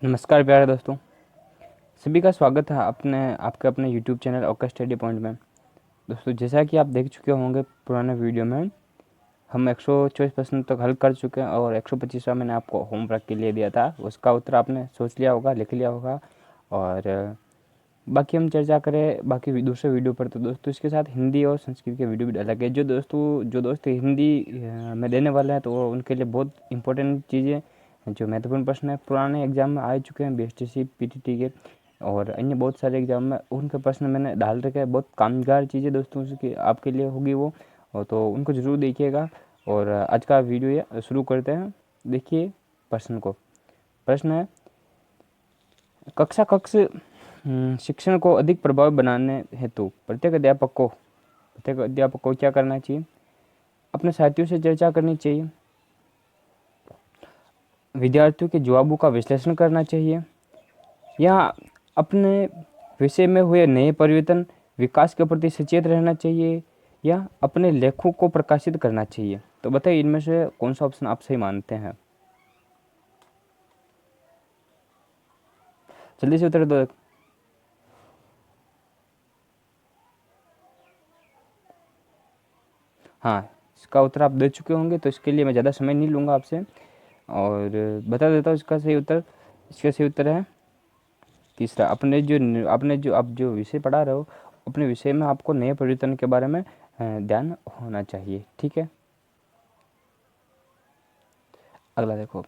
नमस्कार प्यारे दोस्तों, सभी का स्वागत है आपके अपने YouTube channel okay study point में। दोस्तों, जैसा कि आप देख चुके होंगे पुराने वीडियो में हम 124 प्रश्न तक हल कर चुके हैं और 125वां मैंने आपको होमवर्क के लिए दिया था। उसका उत्तर आपने सोच लिया होगा, लिख लिया होगा। और बाकी हम चर्चा करें बाकी दूसरे वीडियो पर, तो दोस्तों इसके साथ हिंदी और संस्कृत के वीडियो भी अलग है। जो दोस्त हिंदी में देने वाले हैं तो वो उनके लिए बहुत इंपॉर्टेंट चीज़ें जो महत्वपूर्ण प्रश्न है पुराने एग्जाम में आ चुके हैं, बीएसटीसी पीटीटी के और अन्य बहुत सारे एग्जाम में उनके प्रश्न मैंने डाल रखे हैं। बहुत कामगार चीज़ें दोस्तों उसकी आपके लिए होगी वो, और तो उनको ज़रूर देखिएगा। और आज का वीडियो ये शुरू करते हैं। देखिए प्रश्न को। प्रश्न है, कक्षा कक्ष शिक्षण को अधिक प्रभावी बनाने हेतु प्रत्येक अध्यापक को क्या करना चाहिए? अपने साथियों से चर्चा करनी चाहिए, विद्यार्थियों के जवाबों का विश्लेषण करना चाहिए, या अपने विषय में हुए नए परिवर्तन विकास के प्रति सचेत रहना चाहिए, या अपने लेखों को प्रकाशित करना चाहिए? तो बताइए इनमें से कौन सा ऑप्शन आप सही मानते हैं? जल्दी से उत्तर दो। हाँ, इसका उत्तर आप दे चुके होंगे, तो इसके लिए मैं ज़्यादा समय नहीं लूँगा आपसे और बता देता हूँ इसका सही उत्तर। इसका सही उत्तर है तीसरा। आपने जो आप जो विषय पढ़ा रहे हो, अपने विषय में आपको नए परिवर्तन के बारे में ध्यान होना चाहिए। ठीक है, अगला देखो।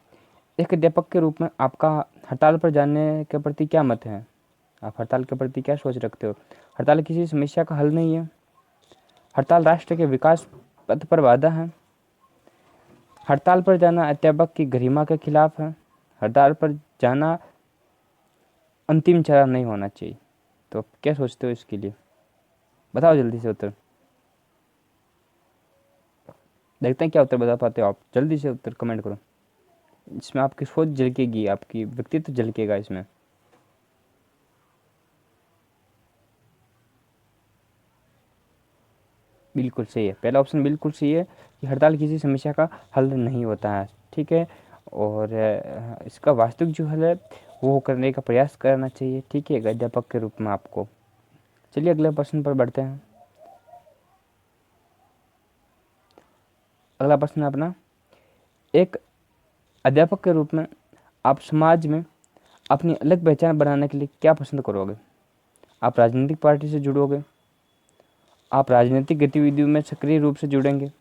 एक अध्यापक के रूप में आपका हड़ताल पर जाने के प्रति क्या मत है? आप हड़ताल के प्रति क्या सोच रखते हो? हड़ताल किसी समस्या का हल नहीं है। हड़ताल राष्ट्र के विकास पथ पर बाधा है। हड़ताल पर जाना अध्यापक की गरिमा के खिलाफ है। हड़ताल पर जाना अंतिम चरण नहीं होना चाहिए। तो आप क्या सोचते हो इसके लिए? बताओ जल्दी से उत्तर। देखते हैं क्या उत्तर बता पाते हो आप। जल्दी से उत्तर कमेंट करो। इसमें आपकी सोच झलकेगी, आपकी व्यक्तित्व झलकेगा इसमें। बिल्कुल सही है, पहला ऑप्शन बिल्कुल सही है कि हड़ताल किसी समस्या का हल नहीं होता है। ठीक है, और इसका वास्तविक जो हल है वो करने का प्रयास करना चाहिए। ठीक है, एक अध्यापक के रूप में आपको। चलिए अगले प्रश्न पर बढ़ते हैं। अगला प्रश्न है अपना, एक अध्यापक के रूप में आप समाज में अपनी अलग पहचान बनाने के लिए क्या पसंद करोगे? आप राजनीतिक पार्टी से जुड़ोगे? आप राजनीतिक गतिविधियों में सक्रिय रूप से जुड़ेंगे?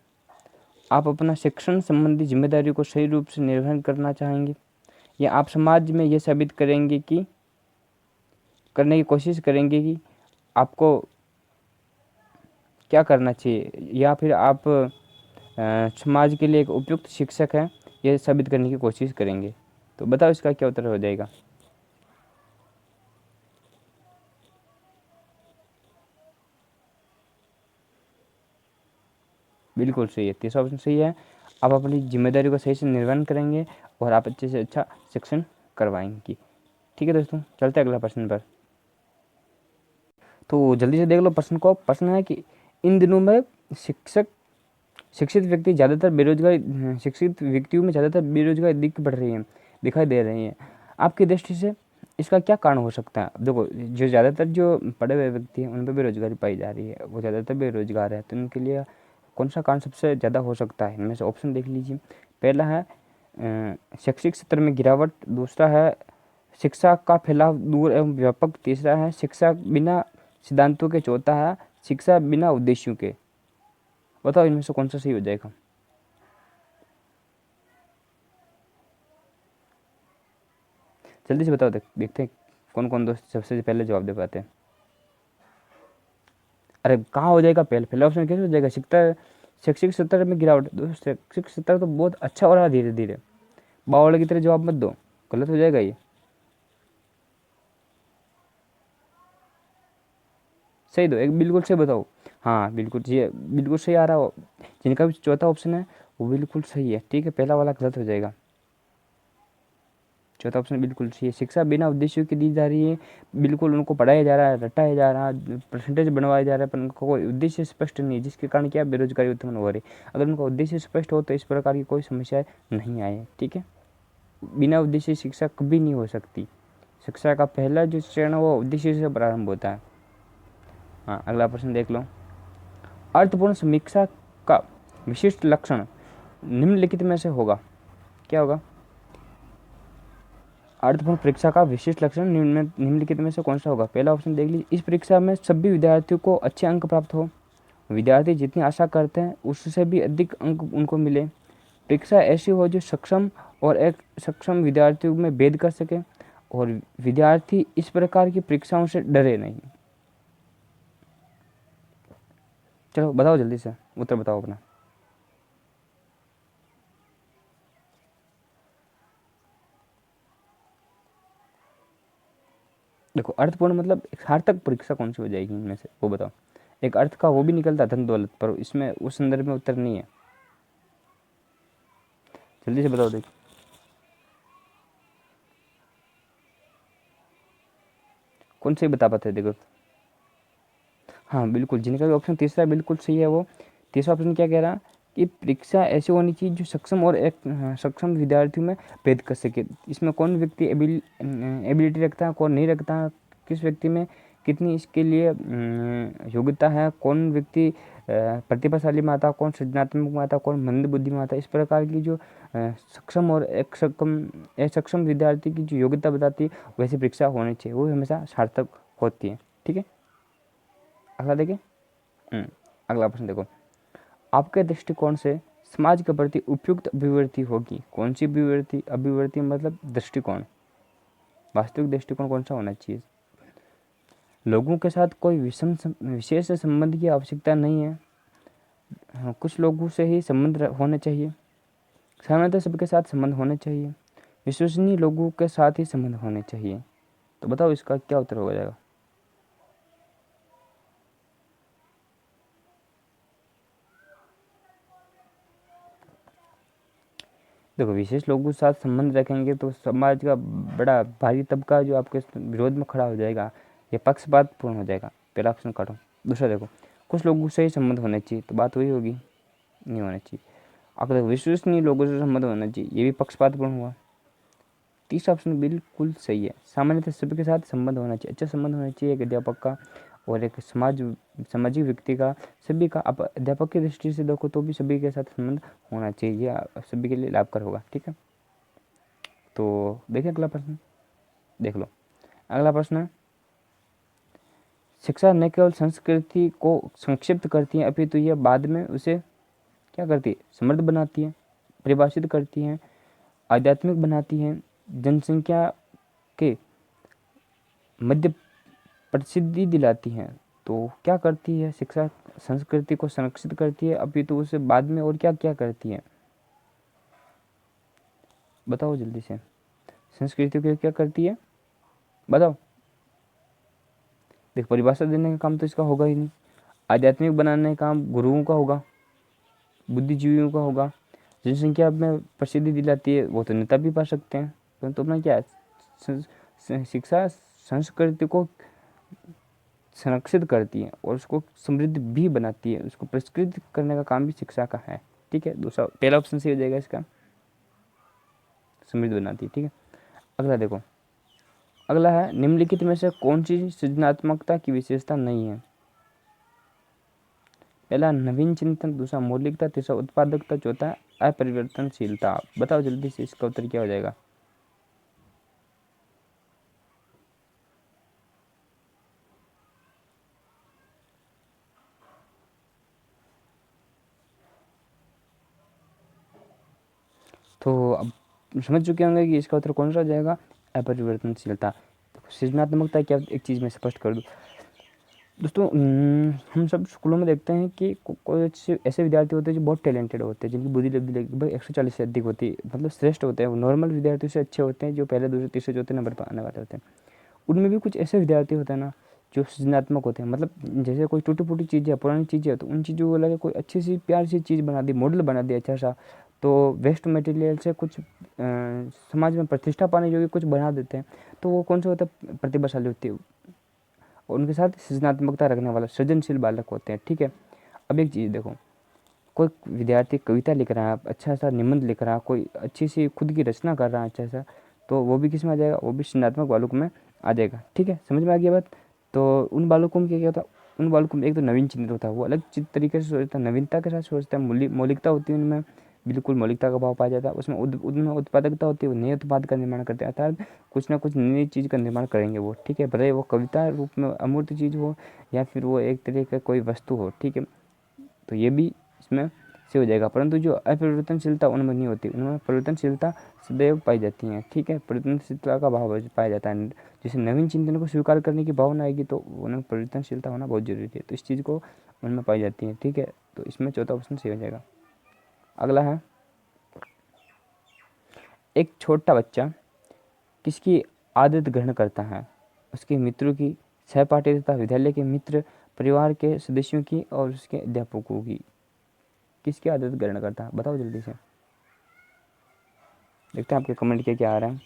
आप अपना शिक्षण संबंधी जिम्मेदारियों को सही रूप से निर्वहन करना चाहेंगे, या आप समाज में यह साबित करने की कोशिश करेंगे कि आपको क्या करना चाहिए, या फिर आप समाज के लिए एक उपयुक्त शिक्षक हैं यह साबित करने की कोशिश करेंगे? तो बताओ इसका क्या उत्तर हो जाएगा? बिल्कुल सही है, तीसरा ऑप्शन सही है। आप अपनी जिम्मेदारी को सही से निर्वहन करेंगे और आप अच्छे से अच्छा शिक्षण करवाएंगे। ठीक है दोस्तों, चलते हैं अगला प्रश्न पर। तो जल्दी से देख लो प्रश्न को। प्रश्न है कि इन दिनों में शिक्षक शिक्षित व्यक्तियों में ज़्यादातर बेरोजगारी दिखाई दे रही है। आपकी दृष्टि से इसका क्या कारण हो सकता है? देखो, जो ज़्यादातर जो पढ़े हुए व्यक्ति हैं उन पर बेरोजगारी पाई जा रही है, वो ज़्यादातर बेरोजगार है, तो उनके लिए कौन सा कारण सबसे ज़्यादा हो सकता है? इनमें से ऑप्शन देख लीजिए। पहला है शैक्षिक स्तर में गिरावट। दूसरा है शिक्षा का फैलाव दूर एवं व्यापक। तीसरा है शिक्षा बिना सिद्धांतों के। चौथा है शिक्षा बिना उद्देश्यों के। बताओ इनमें से कौन सा सही हो जाएगा? जल्दी से बताओ, देखते हैं कौन कौन दोस्त सबसे पहले जवाब दे पाते हैं। अरे कहाँ हो जाएगा? पहले ऑप्शन कैसे हो जाएगा? शैक्षिक स्तर में गिरावट। दोस्त शैक्षिक स्तर तो बहुत अच्छा हो रहा है धीरे धीरे। बावड़ की तरह जवाब मत दो, गलत हो जाएगा ये। सही दो, एक बिल्कुल सही बताओ। हाँ बिल्कुल, ये बिल्कुल सही आ रहा हो। जिनका भी चौथा ऑप्शन है वो बिल्कुल सही है। ठीक है, पहला वाला गलत हो जाएगा। चौथा ऑप्शन बिल्कुल सही है। शिक्षा बिना उद्देश्यों की दी जा रही है। बिल्कुल उनको पढ़ाया जा रहा है, रटाया जा रहा है, परसेंटेज बनवाया जा रहा है, पर उनको कोई उद्देश्य स्पष्ट नहीं है, जिसके कारण क्या बेरोजगारी उत्पन्न हो रही है। अगर उनका उद्देश्य स्पष्ट हो तो इस प्रकार की कोई समस्या नहीं आए। ठीक है, बिना उद्देश्य शिक्षा कभी नहीं हो सकती। शिक्षा का पहला जो चरण है वो उद्देश्य से प्रारंभ होता है। हाँ, अगला प्रश्न देख लो। अर्थपूर्ण समीक्षा का विशिष्ट लक्षण निम्नलिखित में से होगा। क्या होगा? अर्थपूर्ण परीक्षा का विशिष्ट लक्षण निम्नलिखित में से कौन सा होगा? पहला ऑप्शन देख लीजिए, इस परीक्षा में सभी विद्यार्थियों को अच्छे अंक प्राप्त हो। विद्यार्थी जितनी आशा करते हैं उससे भी अधिक अंक उनको मिले। परीक्षा ऐसी हो जो सक्षम और एक सक्षम विद्यार्थियों में भेद कर सके, और विद्यार्थी इस प्रकार की परीक्षाओं से डरे नहीं। चलो बताओ जल्दी से, उत्तर बताओ अपना। देखो, अर्थपूर्ण मतलब एक सार्थक परीक्षा कौन सी हो जाएगी इनमें से, वो बताओ। एक अर्थ का वो भी निकलता धन दौलत, पर इसमें उस संदर्भ में उत्तर नहीं है। जल्दी से बताओ। देखो, कौन से बता पाते हैं? देखो, हाँ बिल्कुल, जिनका भी ऑप्शन तीसरा बिल्कुल सही है। वो तीसरा ऑप्शन क्या कह रहा, कि परीक्षा ऐसी होनी चाहिए जो सक्षम और एक सक्षम विद्यार्थियों में भेद कर सके। इसमें कौन व्यक्ति एबिलिटी रखता है, कौन नहीं रखता है, किस व्यक्ति में कितनी इसके लिए योग्यता है, कौन व्यक्ति प्रतिभाशाली में आता, कौन सृजनात्मक में आता, कौन मंद बुद्धि में आता, इस प्रकार की जो सक्षम और एक सक्षम विद्यार्थी की जो योग्यता बताती है, वैसी परीक्षा होनी चाहिए। वो हमेशा सार्थक होती है। ठीक है, अगला देखिए। अगला प्रश्न देखो, आपके दृष्टिकोण से समाज के प्रति उपयुक्त अभिवृत्ति होगी। कौन सी अभिवृत्ति? अभिवृत्ति मतलब दृष्टिकोण, वास्तविक दृष्टिकोण कौन सा होना चाहिए? लोगों के साथ कोई विशेष संबंध की आवश्यकता नहीं है। हाँ, कुछ लोगों से ही संबंध होने चाहिए। सामान्यतः सबके साथ संबंध होने चाहिए। विश्वसनीय लोगों के साथ ही संबंध होने चाहिए। तो बताओ इसका क्या उत्तर हो जाएगा? देखो, विशेष लोगों के साथ संबंध रखेंगे तो समाज का बड़ा भारी तबका जो आपके विरोध में खड़ा हो जाएगा, ये पक्षपात पूर्ण हो जाएगा। पहला ऑप्शन काटो। दूसरा देखो, कुछ लोगों से ही संबंध होने चाहिए, तो बात वही होगी, नहीं होना चाहिए। अगर देखो, विश्वसनीय लोगों से संबंध होना चाहिए, ये भी पक्षपात पूर्ण हुआ। तीसरा ऑप्शन बिल्कुल सही है, सामान्यतः सभी के साथ संबंध होना चाहिए, अच्छा संबंध होना चाहिए एक अध्यापक का और एक सामाजिक व्यक्ति का, सभी का। आप अध्यापक की दृष्टि से देखो तो भी सभी के साथ संबंध होना चाहिए, ये सभी के लिए लाभकर होगा। ठीक है, तो देखिए अगला प्रश्न देख लो। अगला प्रश्न है, शिक्षा न केवल संस्कृति को संक्षिप्त करती है, अपितु यह बाद में उसे क्या करती है? समृद्ध बनाती है, परिभाषित करती है, आध्यात्मिक बनाती है, जनसंख्या के मध्य प्रसिद्धि दिलाती है। तो क्या करती है शिक्षा? संस्कृति को संरक्षित करती है, अपितु उसे बाद में और क्या क्या करती है? बताओ जल्दी से, संस्कृति को क्या करती है, बताओ। देख, परिभाषा देने का काम तो इसका होगा ही नहीं। आध्यात्मिक बनाने का काम गुरुओं का होगा, बुद्धिजीवियों का होगा। जनसंख्या में प्रसिद्धि दिलाती है, वो तो नेता भी पा सकते हैं। परंतु अपना क्या है, शिक्षा संस्कृति को संरक्षित करती है और उसको समृद्ध भी बनाती है, उसको परिष्कृत करने का काम भी शिक्षा का है। ठीक है, दूसरा पहला ऑप्शन सही हो जाएगा इसका, समृद्ध बनाती है। ठीक है, अगला देखो। अगला है, निम्नलिखित में से कौन सी सृजनात्मकता की विशेषता नहीं है? पहला नवीन चिंतन, दूसरा मौलिकता, तीसरा उत्पादकता, चौथा अपरिवर्तनशीलता। बताओ जल्दी से, इसका उत्तर क्या हो जाएगा? तो अब समझ चुके होंगे कि इसका उत्तर कौन सा हो जाएगा? अपरिवर्तनशीलता। देखो, सृजनात्मकता क्या, एक चीज़ मैं स्पष्ट कर दूँ दोस्तों। हम सब स्कूलों में देखते हैं कि कोई ऐसे विद्यार्थी होते हैं जो बहुत टैलेंटेड होते हैं, जिनकी बुद्धि लब्धि लगभग 140 से अधिक होती है, मतलब श्रेष्ठ होते हैं। वो नॉर्मल विद्यार्थियों से अच्छे होते हैं, जो पहले दूसरे तीसरे चौथे नंबर पर आने वाले होते हैं। उनमें भी कुछ ऐसे विद्यार्थी होते हैं ना, जो सृजनात्मक होते हैं। मतलब जैसे कोई टूटी फूटी चीज़ है, पुरानी चीज़ है, तो उन चीज़ों को लगे कोई अच्छी सी प्यारी सी चीज़ बना दी, मॉडल बना दिया अच्छा सा, तो वेस्ट मटेरियल से कुछ समाज में प्रतिष्ठा पाने योग्य कुछ बना देते हैं। तो वो कौन सा होता है? प्रतिभाशाली होती है, और उनके साथ सृजनात्मकता रखने वाला सृजनशील बालक होते हैं। ठीक है, अब एक चीज़ देखो, कोई विद्यार्थी कविता लिख रहा है, अच्छा सा निबंध लिख रहा है, कोई अच्छी सी खुद की रचना कर रहा है अच्छा सा, तो वो भी किस में आ जाएगा, वो भी सृजनात्मक बालक में आ जाएगा। ठीक है, समझ में आ गया बात। तो उन बालकों में क्या होता है, उन बालकों में एक तो नवीन चिंतन होता है, वो अलग तरीके से सोचता है, नवीनता के साथ सोचता है, मौलिकता होती है उनमें, बिल्कुल मौलिकता का भाव पाया जाता है उसमें। उनमें उत्पादकता होती है, वो नए उत्पाद का निर्माण करते हैं, अर्थात कुछ ना कुछ नई चीज़ का निर्माण करेंगे वो। ठीक है, भले वो कविता रूप में अमूर्त चीज़ हो या फिर वो एक तरह का कोई वस्तु हो। ठीक है, तो ये भी इसमें से हो जाएगा। परंतु जो अपरिवर्तनशीलता उनमें नहीं होती, उनमें परिवर्तनशीलता सदैव पाई जाती है। ठीक है, परिवर्तनशीलता का भाव पाया जाता है। जैसे नवीन चिंतन को स्वीकार करने की भावना आएगी तो उनमें परिवर्तनशीलता होना बहुत जरूरी है, तो इस चीज़ को उनमें पाई जाती है। ठीक है, तो इसमें चौथा ऑप्शन सही हो जाएगा। अगला है, एक छोटा बच्चा किसकी आदत ग्रहण करता है, उसके मित्रों की, सहपाठी तथा विद्यालय के मित्र, परिवार के सदस्यों की और उसके अध्यापकों की। किसकी आदत ग्रहण करता है, बताओ जल्दी से। देखते हैं आपके कमेंट क्या आ रहा है।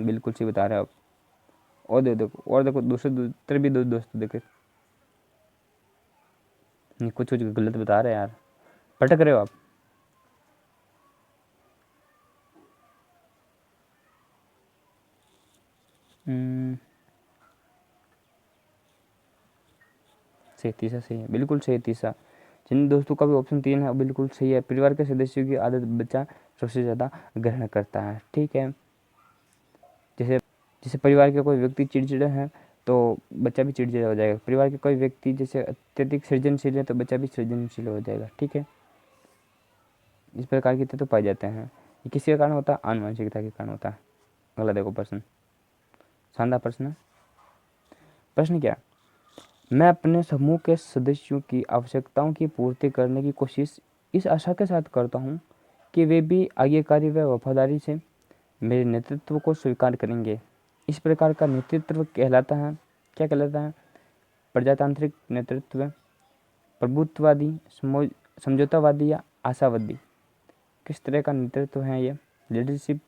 बिल्कुल सही बता रहे हो आप। और देखो, और देखो दूसरे तरफ भी दो दोस्त देखे, कुछ कुछ गलत बता रहे हैं यार, भटक रहे हो आप। सही, तीसरा सही है, बिल्कुल सही है तीसरा। जिन दोस्तों का भी ऑप्शन 3 है बिल्कुल सही है। परिवार के सदस्यों की आदत बच्चा सबसे ज़्यादा ग्रहण करता है। ठीक है, जैसे जैसे परिवार के कोई व्यक्ति चिड़चिड़ा है तो बच्चा भी चिड़चिड़ा हो जाएगा। परिवार के कोई व्यक्ति जैसे अत्यधिक सृजनशील है तो बच्चा भी सृजनशील हो जाएगा। ठीक है, इस प्रकार के तत्व पाए जाते हैं। ये किसके कारण होता है, आनुवंशिकता के कारण होता है। अगला देखो प्रश्न, शानदार प्रश्न है। प्रश्न क्या, मैं अपने समूह के सदस्यों की आवश्यकताओं की पूर्ति करने की कोशिश इस आशा के साथ करता हूँ कि वे भी आज्ञाकारी व वफादारी से मेरे नेतृत्व को स्वीकार करेंगे। इस प्रकार का नेतृत्व कहलाता है, क्या कहलाता है, प्रजातांत्रिक नेतृत्व, प्रभुत्ववादी, समझौतावादी या आशावादी। किस तरह का नेतृत्व है ये, लीडरशिप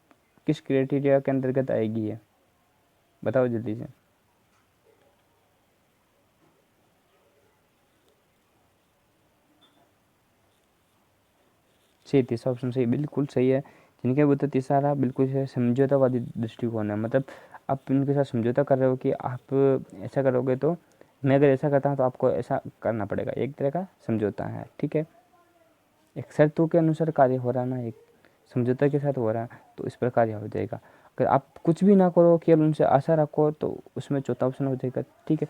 किस क्राइटेरिया के अंतर्गत आएगी ये, बताओ जल्दी से। सही, तीसरा ऑप्शन सही, बिल्कुल सही है। जिनके उत्तर तीसरा बिल्कुल है, समझौतावादी दृष्टिकोण है। मतलब आप उनके साथ समझौता कर रहे हो कि आप ऐसा करोगे तो मैं अगर ऐसा करता हूँ तो आपको ऐसा करना पड़ेगा, एक तरह का समझौता है। ठीक है, एक शर्तों के अनुसार कार्य हो रहा ना, एक समझौता के साथ हो रहा है, तो इस प्रकार हो जाएगा। अगर आप कुछ भी ना करो, केवल उनसे आशा रखो, तो उसमें चौथा ऑप्शन हो जाएगा। ठीक है,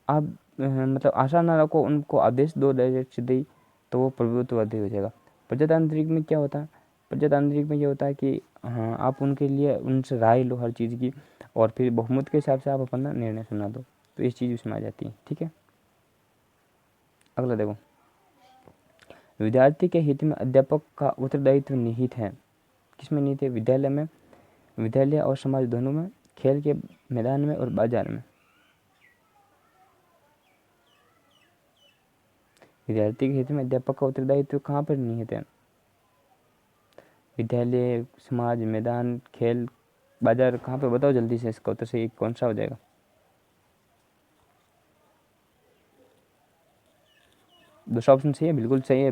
आप मतलब आशा ना रखो, उनको आदेश दो डायरेक्ट सीधे, तो वो प्रभुत्ववादी हो जाएगा। प्रजातांत्रिक में क्या होता है, प्रजातांत्रिक में ये होता है कि हाँ, आप उनके लिए उनसे राय लो हर चीज़ की, और फिर बहुमत के हिसाब से आप अपना निर्णय सुना दो, तो इस चीज़ उसमें आ जाती है। ठीक है, अगला देखो, विद्यार्थी के हित में अध्यापक का उत्तरदायित्व निहित है। किसमें निहित है, विद्यालय में, विद्यालय और समाज दोनों में, खेल के मैदान में और बाजार में। विद्यार्थी के हित में अध्यापक का उत्तरदायित्व कहाँ पर निहित है, विद्यालय, समाज, मैदान, खेल, बाजार, कहाँ पे, बताओ जल्दी से। इसका उत्तर सही कौन सा हो जाएगा, दूसरा ऑप्शन सही है, बिल्कुल सही है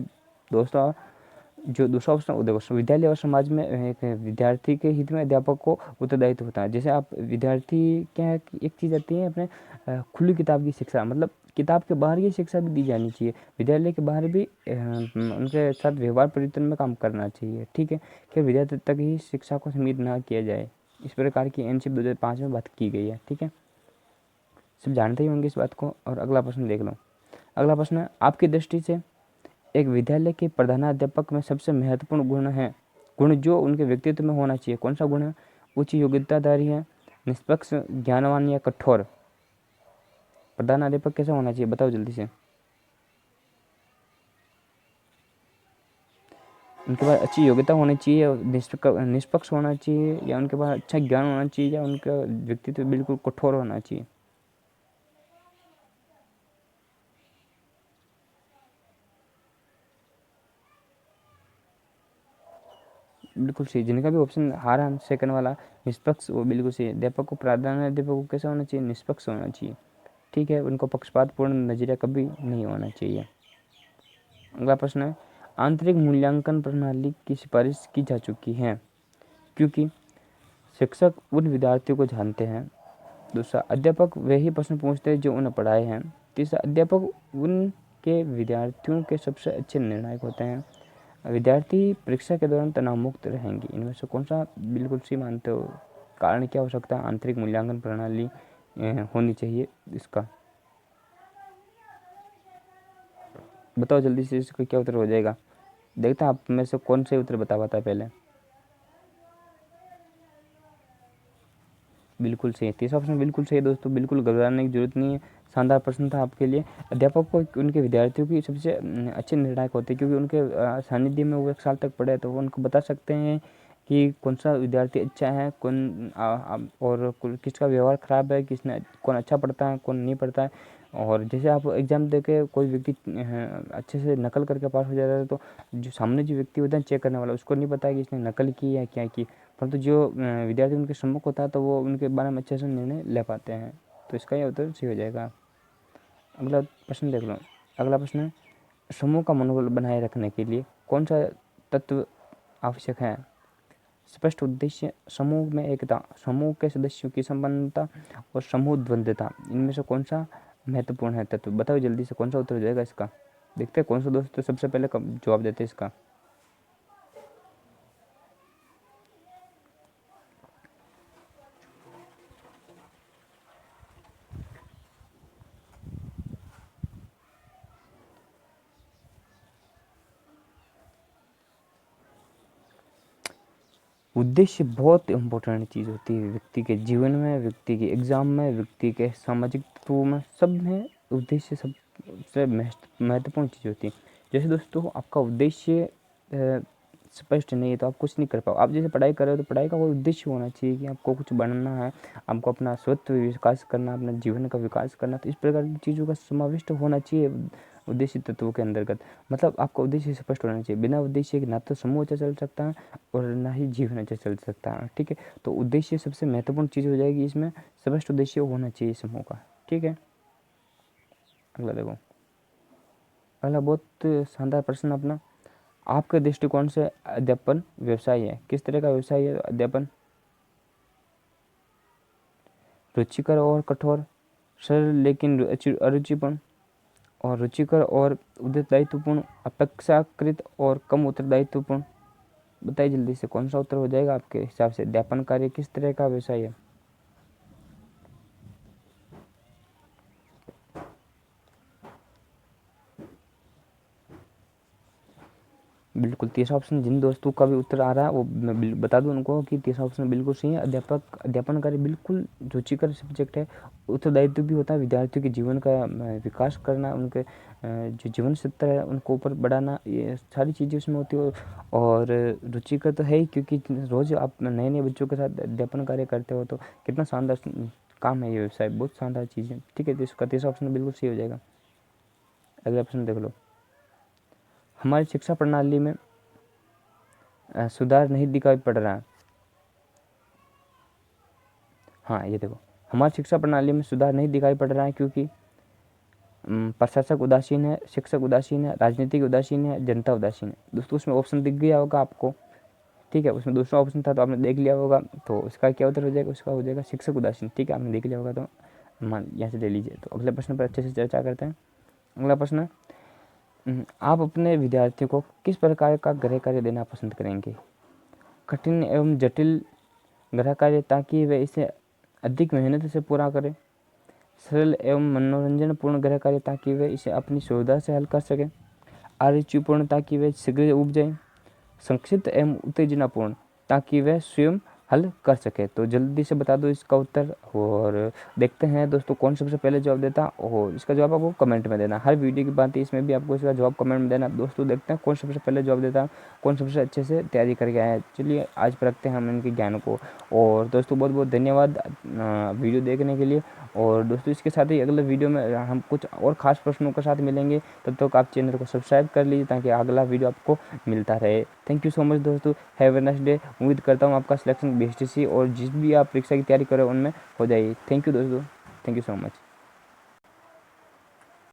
दोस्तों। जो दूसरा ऑप्शन देखो, विद्यालय और समाज में एक विद्यार्थी के हित में अध्यापक को उत्तरदायित्व होता है। जैसे आप विद्यार्थी, क्या है कि एक चीज़ आती है अपने खुली किताब की शिक्षा, मतलब किताब के बाहर की शिक्षा भी दी जानी चाहिए, विद्यालय के बाहर भी उनके साथ व्यवहार परिवर्तन में काम करना चाहिए। ठीक है, कि विद्यार्थी तक ही शिक्षा को सीमित ना किया जाए, इस प्रकार की एनसीप 2005 में बात की गई है। ठीक है, सब जानते ही होंगे इस बात को। और अगला प्रश्न देख लो। अगला प्रश्न है, आपकी दृष्टि से एक विद्यालय के प्रधानाध्यापक में सबसे महत्वपूर्ण गुण है, गुण जो उनके व्यक्तित्व में होना चाहिए, कौन सा गुण है, उच्च योग्यताधारी है, निष्पक्ष, ज्ञानवान या कठोर। प्रधानाध्यापक कैसा होना चाहिए, बताओ जल्दी से। उनके पास अच्छी योग्यता होनी चाहिए, निष्पक्ष होना चाहिए, या उनके पास अच्छा ज्ञान होना चाहिए, या उनका व्यक्तित्व बिल्कुल कठोर होना चाहिए। बिल्कुल सही, जिनका भी ऑप्शन हारा सेकंड वाला निष्पक्ष, वो बिल्कुल सही है। अध्यापक को, प्राधान्य अध्यापक को कैसा होना चाहिए, निष्पक्ष होना चाहिए। ठीक है, उनको पक्षपातपूर्ण नजरिया कभी नहीं होना चाहिए। अगला प्रश्न है, आंतरिक मूल्यांकन प्रणाली की सिफारिश की जा चुकी है क्योंकि शिक्षक उन विद्यार्थियों को जानते हैं। दूसरा, अध्यापक वही प्रश्न पूछते हैं जो उन्हें पढ़ाए हैं। तीसरा, अध्यापक उनके विद्यार्थियों के सबसे अच्छे निर्णायक होते हैं। विद्यार्थी परीक्षा के दौरान तनाव मुक्त रहेंगे। इनमें से कौन सा बिल्कुल सही मानते हो? कारण क्या हो सकता है आंतरिक मूल्यांकन प्रणाली होनी चाहिए इसका? बताओ जल्दी से, इसका क्या उत्तर हो जाएगा? देखते हैं आप में से कौन से उत्तर बता पाता है पहले। बिल्कुल सही है, तीसरा ऑप्शन बिल्कुल सही है दोस्तों, बिल्कुल घबराने की जरूरत नहीं है। शानदार प्रश्न था आपके लिए। अध्यापक को उनके विद्यार्थियों की सबसे अच्छे निर्णायक होते हैं क्योंकि उनके सानिध्य में वो 1 साल तक पढ़े, तो वो उनको बता सकते हैं कि कौन सा विद्यार्थी अच्छा है, और किसका व्यवहार खराब है, कौन अच्छा पढ़ता है, कौन नहीं पढ़ता है। और जैसे आप एग्जाम दे के कोई व्यक्ति अच्छे से नकल करके पास हो जाता है, तो जो सामने जो व्यक्ति होता है चेक करने वाला, उसको नहीं पता है कि इसने नकल की है क्या की, परंतु जो विद्यार्थी उनके सम्मुख होता है तो वो उनके बारे में अच्छे से निर्णय ले पाते हैं। तो इसका ये उत्तर सही हो जाएगा। अगला प्रश्न देख लो। अगला प्रश्न है, समूह का मनोबल बनाए रखने के लिए कौन सा तत्व आवश्यक है? स्पष्ट उद्देश्य, समूह में एकता, समूह के सदस्यों की संपन्नता और समूह द्वंद्वता। इनमें से कौन सा महत्वपूर्ण है तत्व? बताओ जल्दी से, कौन सा उत्तर हो जाएगा इसका? देखते हैं कौन सा दोस्त सबसे पहले जवाब देते हैं इसका। उद्देश्य बहुत इम्पोर्टेंट चीज़ होती है व्यक्ति के जीवन में, व्यक्ति के एग्ज़ाम में, व्यक्ति के सामाजिकत्व में, सब में उद्देश्य सबसे महत्वपूर्ण चीज़ होती है। जैसे दोस्तों आपका उद्देश्य स्पष्ट नहीं है तो आप कुछ नहीं कर पाओ। आप जैसे पढ़ाई कर रहे हो तो पढ़ाई का कोई उद्देश्य होना चाहिए कि आपको कुछ बनना है, आपको अपना स्वत्व विकास करना, अपने जीवन का विकास करना, तो इस प्रकार की चीज़ों का समाविष्ट होना चाहिए उद्देश्य तत्वों के अंतर्गत। मतलब आपका उद्देश्य स्पष्ट होना चाहिए। बिना उद्देश्य के ना तो समूह अच्छा चल सकता है और ना ही जीवन अच्छा चल सकता है। ठीक है, तो उद्देश्य सबसे महत्वपूर्ण चीज़ हो जाएगी इसमें, स्पष्ट उद्देश्य होना चाहिए समूह का। ठीक है, अगला देखो। अगला बहुत शानदार प्रश्न अपना, आपके दृष्टिकोण से अध्यापन व्यवसाय है, किस तरह का व्यवसाय है अध्यापन? रुचिकर और कठोर, सरल लेकिन अरुचिपूर्ण, और रुचिकर और उत्तरदायित्वपूर्ण, अपेक्षाकृत और कम उत्तरदायित्वपूर्ण। बताइए जल्दी से, कौन सा उत्तर हो जाएगा आपके हिसाब से? अध्यापन कार्य किस तरह का व्यवसाय है? बिल्कुल, तीसरा ऑप्शन जिन दोस्तों का भी उत्तर आ रहा है वो मैं बता दूं उनको कि तीसरा ऑप्शन बिल्कुल सही है। अध्यापन कार्य बिल्कुल रुचिकर सब्जेक्ट है। उत्तरदायित्व भी होता है विद्यार्थियों के जीवन का विकास करना, उनके जो जीवन स्तर है उनको ऊपर बढ़ाना, ये सारी चीज़ें उसमें होती है। और रुचिकर तो है ही क्योंकि रोज़ आप नए नए बच्चों के साथ अध्यापन कार्य करते हो, तो कितना शानदार काम है ये व्यवसाय, बहुत शानदार चीज़ है। ठीक है, तो इसका तीसरा ऑप्शन बिल्कुल सही हो जाएगा। अगला प्रश्न देख लो, हमारी शिक्षा प्रणाली में सुधार नहीं दिखाई पड़ रहा है। हाँ, ये देखो, हमारी शिक्षा प्रणाली में सुधार नहीं दिखाई पड़ रहा है क्योंकि प्रशासक उदासीन है, शिक्षक उदासीन है, राजनीतिक उदासीन है, जनता उदासीन है। दोस्तों उसमें ऑप्शन दिख गया होगा आपको। ठीक है, उसमें दूसरा ऑप्शन था तो आपने देख लिया होगा, तो उसका क्या उत्तर हो जाएगा? उसका हो जाएगा शिक्षक उदासीन। ठीक है, आपने देख लिया होगा तो मान यहाँ से ले लीजिए। तो अगले प्रश्न पर अच्छे से चर्चा करते हैं। अगला प्रश्न, आप अपने विद्यार्थियों को किस प्रकार का गृह कार्य देना पसंद करेंगे? कठिन एवं जटिल गृह कार्य ताकि वे इसे अधिक मेहनत से पूरा करें, सरल एवं मनोरंजनपूर्ण गृह कार्य ताकि वे इसे अपनी सुविधा से हल कर सकें, अरुचिपूर्ण ताकि वे शीघ्र उब जाएं, संक्षिप्त एवं उत्तेजनापूर्ण ताकि वे स्वयं हल कर सके। तो जल्दी से बता दो इसका उत्तर, और देखते हैं दोस्तों कौन सबसे पहले जवाब देता, और इसका जवाब आपको कमेंट में देना। हर वीडियो की बात है, इसमें भी आपको इसका जवाब कमेंट में देना। दोस्तों देखते हैं कौन सबसे पहले जवाब देता, कौन सबसे अच्छे से तैयारी करके आया है। चलिए आज परखते हैं हम इनके ज्ञान को। और दोस्तों बहुत बहुत धन्यवाद वीडियो देखने के लिए। और दोस्तों इसके साथ ही अगले वीडियो में हम कुछ और ख़ास प्रश्नों के साथ मिलेंगे। तब तक आप चैनल को सब्सक्राइब कर लीजिए ताकि अगला वीडियो आपको मिलता रहे। थैंक यू सो मच दोस्तों, हैव ए नाइस डे। उम्मीद करता हूँ आपका सिलेक्शन BSTC और जिस भी आप परीक्षा की तैयारी कर रहे हो उनमें हो जाएगी। थैंक यू दोस्तों, थैंक यू सो मच।